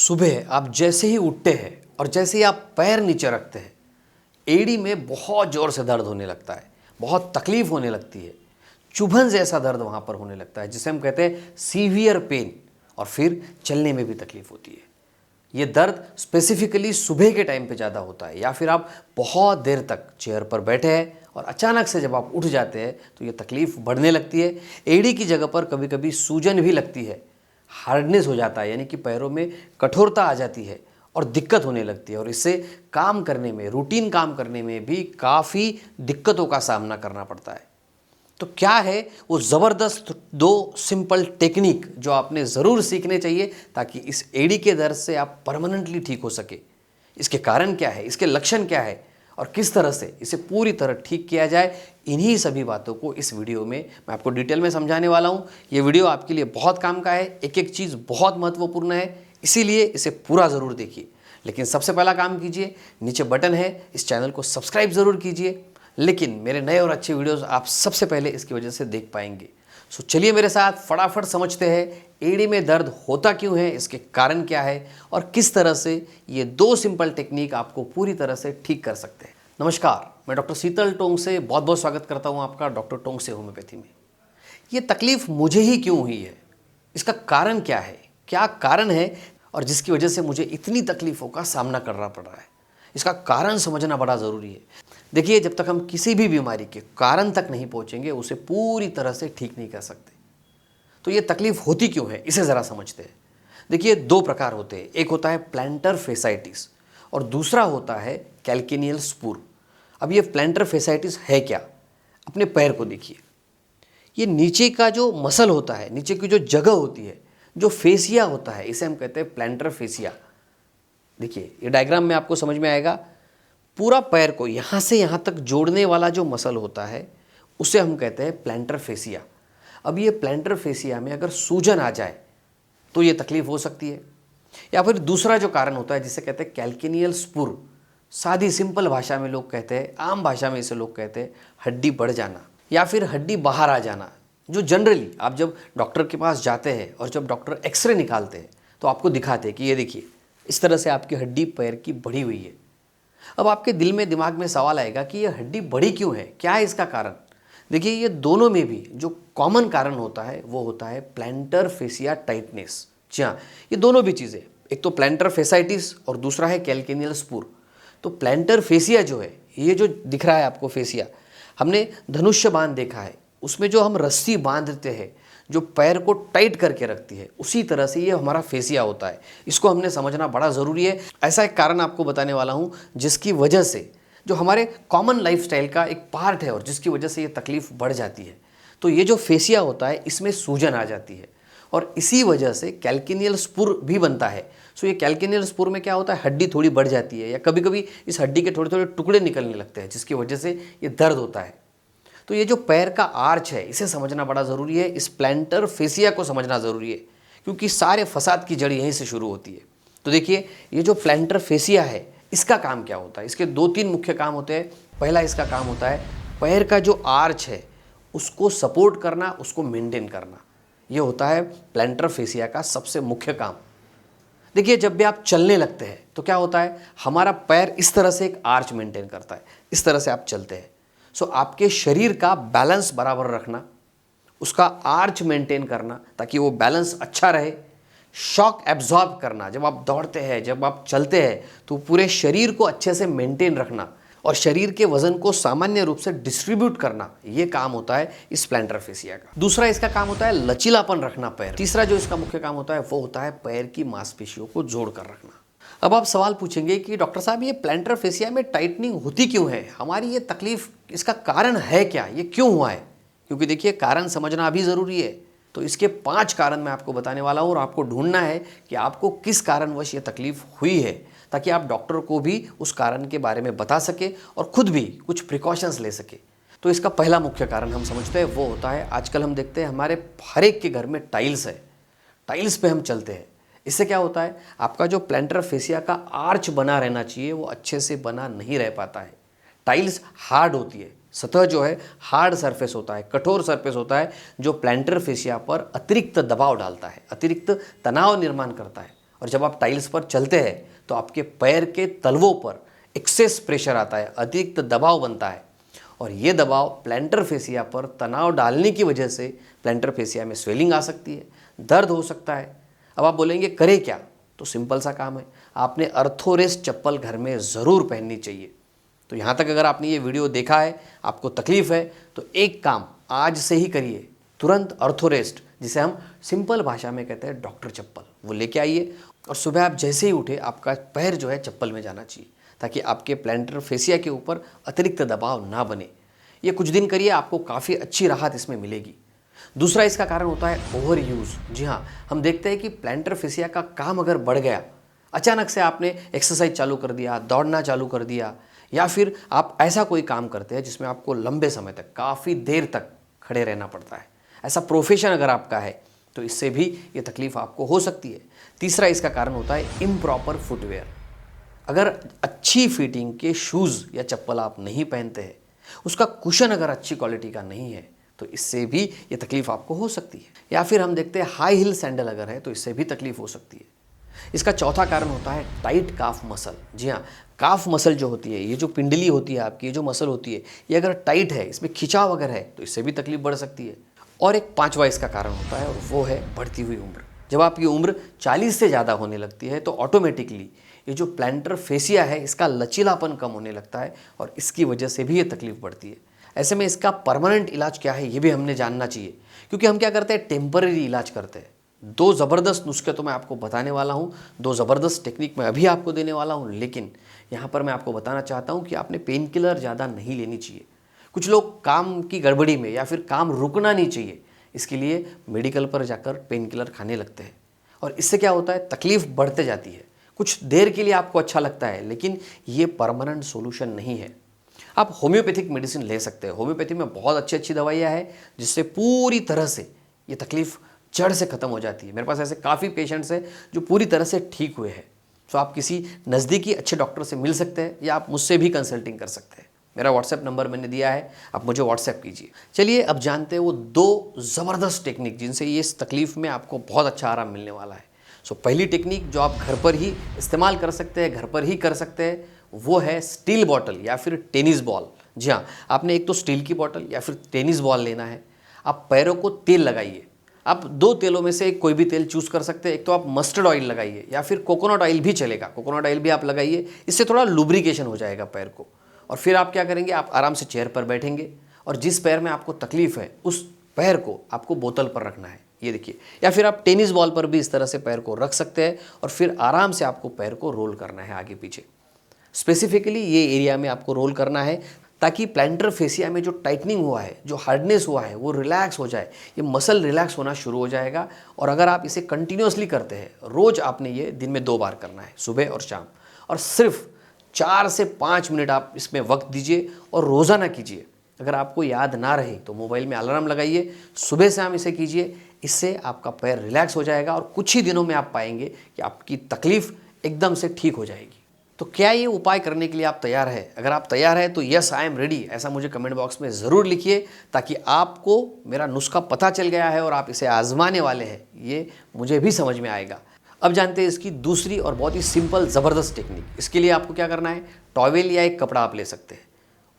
सुबह आप जैसे ही उठते हैं और जैसे ही आप पैर नीचे रखते हैं, एड़ी में बहुत ज़ोर से दर्द होने लगता है, बहुत तकलीफ होने लगती है, चुभन जैसा दर्द वहाँ पर होने लगता है जिसे हम कहते हैं सीवियर पेन, और फिर चलने में भी तकलीफ होती है। ये दर्द स्पेसिफिकली सुबह के टाइम पे ज़्यादा होता है, या फिर आप बहुत देर तक चेयर पर बैठे हैं और अचानक से जब आप उठ जाते हैं तो ये तकलीफ़ बढ़ने लगती है। एड़ी की जगह पर कभी कभी सूजन भी लगती है, हार्डनेस हो जाता है, यानी कि पैरों में कठोरता आ जाती है और दिक्कत होने लगती है, और इससे काम करने में, रूटीन काम करने में भी काफ़ी दिक्कतों का सामना करना पड़ता है। तो क्या है वो ज़बरदस्त 2 सिंपल टेक्निक जो आपने ज़रूर सीखने चाहिए ताकि इस एड़ी के दर्द से आप परमानेंटली ठीक हो सके। इसके कारण क्या है, इसके लक्षण क्या है और किस तरह से इसे पूरी तरह ठीक किया जाए, इन्हीं सभी बातों को इस वीडियो में मैं आपको डिटेल में समझाने वाला हूँ। ये वीडियो आपके लिए बहुत काम का है, एक एक चीज़ बहुत महत्वपूर्ण है, इसीलिए इसे पूरा ज़रूर देखिए। लेकिन सबसे पहला काम कीजिए, नीचे बटन है, इस चैनल को सब्सक्राइब ज़रूर कीजिए। लेकिन मेरे नए और अच्छे वीडियोस आप सबसे पहले इसकी वजह से देख पाएंगे। सो चलिए मेरे साथ फटाफट समझते हैं एड़ी में दर्द होता क्यों है, इसके कारण क्या है और किस तरह से ये 2 सिंपल टेक्निक आपको पूरी तरह से ठीक कर सकते हैं। नमस्कार, मैं डॉक्टर शीतल टोंग से बहुत बहुत स्वागत करता हूँ आपका डॉक्टर टोंग से होम्योपैथी में। ये तकलीफ़ मुझे ही क्यों हुई है, इसका कारण क्या है, क्या कारण है और जिसकी वजह से मुझे इतनी तकलीफ़ों का सामना करना पड़ रहा है, इसका कारण समझना बड़ा ज़रूरी है। देखिए, जब तक हम किसी भी बीमारी के कारण तक नहीं पहुंचेंगे उसे पूरी तरह से ठीक नहीं कर सकते। तो ये तकलीफ होती क्यों है, इसे ज़रा समझते हैं। देखिए, 2 प्रकार होते हैं, एक होता है प्लैंटर फेसाइटिस और दूसरा होता है कैल्केनियल स्पूर। अब ये प्लैंटर फेसाइटिस है क्या, अपने पैर को देखिए। ये नीचे का जो मसल होता है, नीचे की जो जगह होती है, जो फेसिया होता है, इसे हम कहते हैं प्लैंटर फेसिया। देखिए, ये डायग्राम में आपको समझ में आएगा। पूरा पैर को यहाँ से यहाँ तक जोड़ने वाला जो मसल होता है उसे हम कहते हैं प्लैंटर फेसिया। अब ये प्लैंटर फेसिया में अगर सूजन आ जाए तो ये तकलीफ हो सकती है। या फिर दूसरा जो कारण होता है जिसे कहते हैं कैल्केनियल स्पुर, सादी सिंपल भाषा में लोग कहते हैं, आम भाषा में इसे लोग कहते हैं हड्डी बढ़ जाना या फिर हड्डी बाहर आ जाना। जो जनरली आप जब डॉक्टर के पास जाते हैं और जब डॉक्टर एक्सरे निकालते हैं तो आपको दिखाते हैं कि ये देखिए, इस तरह से आपकी हड्डी पैर की बढ़ी हुई है। अब आपके दिल में, दिमाग में सवाल आएगा कि ये हड्डी बड़ी क्यों है, क्या है इसका कारण। देखिए, ये दोनों में भी जो कॉमन कारण होता है वो होता है प्लैंटर फेसिया टाइटनेस। जी हाँ, ये दोनों भी चीज़ें, एक तो प्लैंटर फेसाइटिस और दूसरा है कैल्केनियल स्पूर। तो प्लैंटर फेसिया जो है, ये जो दिख रहा है आपको फेसिया, हमने धनुष्य बांध देखा है, उसमें जो हम रस्सी बांधते हैं जो पैर को टाइट करके रखती है, उसी तरह से ये हमारा फेसिया होता है। इसको हमने समझना बड़ा ज़रूरी है। ऐसा एक कारण आपको बताने वाला हूँ जिसकी वजह से, जो हमारे कॉमन लाइफस्टाइल का एक पार्ट है और जिसकी वजह से ये तकलीफ़ बढ़ जाती है। तो ये जो फेसिया होता है इसमें सूजन आ जाती है और इसी वजह से कैल्केनियल स्पुर भी बनता है। सो ये कैल्केनियल स्पुर में क्या होता है, हड्डी थोड़ी बढ़ जाती है या कभी कभी इस हड्डी के थोड़े थोड़े टुकड़े निकलने लगते हैं जिसकी वजह से ये दर्द होता है। तो ये जो पैर का आर्च है इसे समझना बड़ा ज़रूरी है, इस प्लैंटर फेसिया को समझना ज़रूरी है, क्योंकि सारे फसाद की जड़ यहीं से शुरू होती है। तो देखिए, ये जो प्लैंटर फेसिया है इसका काम क्या होता है, इसके 2-3 मुख्य काम होते हैं। पहला इसका काम होता है पैर का जो आर्च है उसको सपोर्ट करना, उसको मेंटेन करना। ये होता है प्लैंटर फेसिया का सबसे मुख्य काम। देखिए, जब भी आप चलने लगते हैं तो क्या होता है, हमारा पैर इस तरह से एक आर्च मेंटेन करता है, इस तरह से आप चलते हैं। सो आपके शरीर का बैलेंस बराबर रखना, उसका आर्च मेंटेन करना ताकि वो बैलेंस अच्छा रहे, शॉक एब्जॉर्ब करना, जब आप दौड़ते हैं, जब आप चलते हैं तो पूरे शरीर को अच्छे से मेंटेन रखना और शरीर के वजन को सामान्य रूप से डिस्ट्रीब्यूट करना, ये काम होता है इस प्लैंटर फेसिया का। दूसरा इसका काम होता है लचीलापन रखना पैर। तीसरा जो इसका मुख्य काम होता है वो होता है पैर की मांसपेशियों को जोड़ कर रखना। अब आप सवाल पूछेंगे कि डॉक्टर साहब, ये प्लैंटर फेसिया में टाइटनिंग होती क्यों है, हमारी ये तकलीफ, इसका कारण है क्या, ये क्यों हुआ है। क्योंकि देखिए, कारण समझना अभी ज़रूरी है। तो इसके 5 कारण मैं आपको बताने वाला हूँ और आपको ढूंढना है कि आपको किस कारणवश ये तकलीफ हुई है, ताकि आप डॉक्टर को भी उस कारण के बारे में बता सके और खुद भी कुछ प्रिकॉशंस ले सके। तो इसका पहला मुख्य कारण हम समझते हैं वो होता है, आजकल हम देखते हैं हमारे हर एक के घर में टाइल्स है, टाइल्स पे हम चलते हैं। इससे क्या होता है, आपका जो प्लैंटर फेसिया का आर्च बना रहना चाहिए वो अच्छे से बना नहीं रह पाता है। टाइल्स हार्ड होती है, सतह जो है हार्ड सरफेस होता है, कठोर सरफेस होता है, जो प्लैंटर फेसिया पर अतिरिक्त दबाव डालता है, अतिरिक्त तनाव निर्माण करता है और जब आप टाइल्स पर चलते हैं तो आपके पैर के तलवों पर एक्सेस प्रेशर आता है, अतिरिक्त दबाव बनता है, और ये दबाव प्लैंटर फेसिया पर तनाव डालने की वजह से प्लैंटर फेसिया में स्वेलिंग आ सकती है, दर्द हो सकता है। अब आप बोलेंगे करें क्या? तो सिंपल सा काम है, आपने अर्थोरेस्ट चप्पल घर में ज़रूर पहननी चाहिए। तो यहाँ तक अगर आपने ये वीडियो देखा है, आपको तकलीफ है, तो एक काम आज से ही करिए, तुरंत अर्थोरेस्ट, जिसे हम सिंपल भाषा में कहते हैं डॉक्टर चप्पल, वो लेके आइए और सुबह आप जैसे ही उठे आपका पैर जो है चप्पल में जाना चाहिए, ताकि आपके प्लैंटर फेसिया के ऊपर अतिरिक्त दबाव ना बने। ये कुछ दिन करिए, आपको काफ़ी अच्छी राहत इसमें मिलेगी। दूसरा इसका कारण होता है ओवर यूज़। जी हाँ, हम देखते हैं कि प्लैंटर फेसिया का काम अगर बढ़ गया, अचानक से आपने एक्सरसाइज चालू कर दिया, दौड़ना चालू कर दिया, या फिर आप ऐसा कोई काम करते हैं जिसमें आपको लंबे समय तक, काफ़ी देर तक खड़े रहना पड़ता है, ऐसा प्रोफेशन अगर आपका है, तो इससे भी ये तकलीफ़ आपको हो सकती है। तीसरा इसका कारण होता है इम्प्रॉपर फुटवेयर। अगर अच्छी फिटिंग के शूज़ या चप्पल आप नहीं पहनते हैं, उसका कुशन अगर अच्छी क्वालिटी का नहीं है, तो इससे भी ये तकलीफ़ आपको हो सकती है। या फिर हम देखते हैं हाई हिल सैंडल अगर है, तो इससे भी तकलीफ़ हो सकती है। इसका चौथा कारण होता है टाइट काफ मसल। जी हाँ, काफ मसल जो होती है, ये जो पिंडली होती है आपकी, ये जो मसल होती है, ये अगर टाइट है, इसमें खिंचाव अगर है, तो इससे भी तकलीफ बढ़ सकती है। और एक पांचवा इसका कारण होता है, और वो है बढ़ती हुई उम्र। जब आपकी उम्र 40 से ज़्यादा होने लगती है, तो ऑटोमेटिकली ये जो प्लैंटर फेसिया है, इसका लचीलापन कम होने लगता है, और इसकी वजह से भी ये तकलीफ बढ़ती है। ऐसे में इसका परमानेंट इलाज क्या है, ये भी हमने जानना चाहिए, क्योंकि हम क्या करते हैं, टेम्पररी इलाज करते हैं। दो ज़बरदस्त नुस्खे तो मैं आपको बताने वाला हूँ, दो ज़बरदस्त टेक्निक मैं अभी आपको देने वाला हूँ, लेकिन यहाँ पर मैं आपको बताना चाहता हूँ कि आपने पेन किलर ज़्यादा नहीं लेनी चाहिए। कुछ लोग काम की गड़बड़ी में या फिर काम रुकना नहीं चाहिए, इसके लिए मेडिकल पर जाकर पेन किलर खाने लगते हैं, और इससे क्या होता है, तकलीफ़ बढ़ते जाती है। कुछ देर के लिए आपको अच्छा लगता है, लेकिन ये परमानेंट सोल्यूशन नहीं है। आप होम्योपैथिक मेडिसिन ले सकते हैं। होम्योपैथी में बहुत अच्छी अच्छी दवाइयाँ हैं, जिससे पूरी तरह से ये तकलीफ़ जड़ से ख़त्म हो जाती है। मेरे पास ऐसे काफ़ी पेशेंट्स हैं जो पूरी तरह से ठीक हुए हैं। तो आप किसी नज़दीकी अच्छे डॉक्टर से मिल सकते हैं, या आप मुझसे भी कंसल्टिंग कर सकते हैं। मेरा व्हाट्सएप नंबर मैंने दिया है, आप मुझे व्हाट्सएप कीजिए। चलिए अब जानते हैं वो दो ज़बरदस्त टेक्निक जिनसे ये इस तकलीफ़ में आपको बहुत अच्छा आराम मिलने वाला है। सो पहली टेक्निक जो आप घर पर ही इस्तेमाल कर सकते हैं, घर पर ही कर सकते हैं, वो है स्टील बॉटल या फिर टेनिस बॉल। जी हाँ, आपने एक तो स्टील की बॉटल या फिर टेनिस बॉल लेना है। आप पैरों को तेल लगाइए। आप दो तेलों में से कोई भी तेल चूज़ कर सकते हैं। एक तो आप मस्टर्ड ऑयल लगाइए, या फिर कोकोनट ऑयल भी चलेगा, कोकोनट ऑयल भी आप लगाइए। इससे थोड़ा लुब्रिकेशन हो जाएगा पैर को। और फिर आप क्या करेंगे, आप आराम से चेयर पर बैठेंगे, और जिस पैर में आपको तकलीफ़ है, उस पैर को आपको बोतल पर रखना है, ये देखिए। या फिर आप टेनिस बॉल पर भी इस तरह से पैर को रख सकते हैं, और फिर आराम से आपको पैर को रोल करना है आगे पीछे। स्पेसिफिकली ये एरिया में आपको रोल करना है, ताकि प्लैंटर फेसिया में जो टाइटनिंग हुआ है, जो हार्डनेस हुआ है, वो रिलैक्स हो जाए। ये मसल रिलैक्स होना शुरू हो जाएगा। और अगर आप इसे कंटिन्यूसली करते हैं, रोज़ आपने ये दिन में 2 बार करना है, सुबह और शाम, और सिर्फ 4 से 5 मिनट आप इसमें वक्त दीजिए, और रोज़ाना कीजिए। अगर आपको याद ना रहे तो मोबाइल में अलार्म लगाइए, सुबह शाम इसे कीजिए। इससे आपका पैर रिलैक्स हो जाएगा, और कुछ ही दिनों में आप पाएंगे कि आपकी तकलीफ़ एकदम से ठीक हो जाएगी। तो क्या ये उपाय करने के लिए आप तैयार है? अगर आप तैयार है तो यस आई एम रेडी ऐसा मुझे कमेंट बॉक्स में ज़रूर लिखिए, ताकि आपको मेरा नुस्खा पता चल गया है और आप इसे आजमाने वाले हैं, ये मुझे भी समझ में आएगा। अब जानते हैं इसकी दूसरी और बहुत ही सिंपल ज़बरदस्त टेक्निक। इसके लिए आपको क्या करना है, टॉवेल या एक कपड़ा आप ले सकते हैं।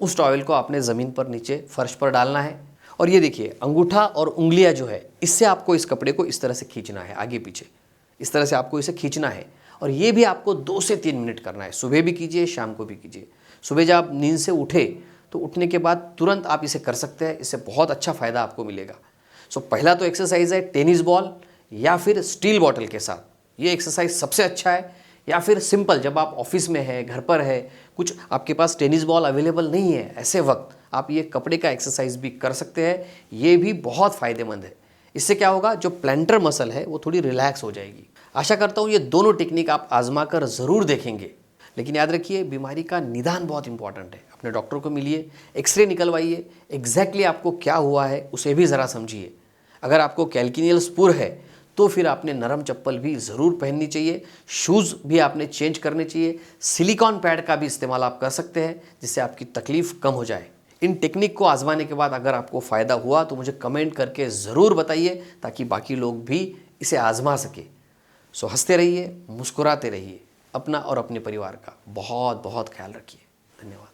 उस टॉवेल को आपने ज़मीन पर नीचे फर्श पर डालना है, और ये देखिए अंगूठा और उंगलियां जो है, इससे आपको इस कपड़े को इस तरह से खींचना है, आगे पीछे इस तरह से आपको इसे खींचना है। और ये भी आपको 2 से 3 मिनट करना है। सुबह भी कीजिए, शाम को भी कीजिए। सुबह जब आप नींद से उठे तो उठने के बाद तुरंत आप इसे कर सकते हैं, इससे बहुत अच्छा फ़ायदा आपको मिलेगा। सो पहला तो एक्सरसाइज है टेनिस बॉल या फिर स्टील बॉटल के साथ, ये एक्सरसाइज सबसे अच्छा है। या फिर सिंपल, जब आप ऑफिस में है, घर पर है, कुछ आपके पास टेनिस बॉल अवेलेबल नहीं है, ऐसे वक्त आप ये कपड़े का एक्सरसाइज भी कर सकते हैं। ये भी बहुत फ़ायदेमंद है। इससे क्या होगा, जो प्लैंटर मसल है वो थोड़ी रिलैक्स हो जाएगी। आशा करता हूँ ये दोनों टेक्निक आप आजमा कर ज़रूर देखेंगे। लेकिन याद रखिए, बीमारी का निदान बहुत इंपॉर्टेंट है। अपने डॉक्टर को मिलिए, एक्सरे निकलवाइए, एग्जैक्टली आपको क्या हुआ है उसे भी ज़रा समझिए। अगर आपको कैल्किनियल स्पुर है तो फिर आपने नरम चप्पल भी ज़रूर पहननी चाहिए, शूज़ भी आपने चेंज करने चाहिए। सिलिकॉन पैड का भी इस्तेमाल आप कर सकते हैं, जिससे आपकी तकलीफ़ कम हो जाए। इन टेक्निक को आजमाने के बाद अगर आपको फ़ायदा हुआ तो मुझे कमेंट करके ज़रूर बताइए, ताकि बाकी लोग भी इसे आजमा सके। सो हंसते रहिए, मुस्कुराते रहिए, अपना और अपने परिवार का बहुत बहुत ख्याल रखिए। धन्यवाद।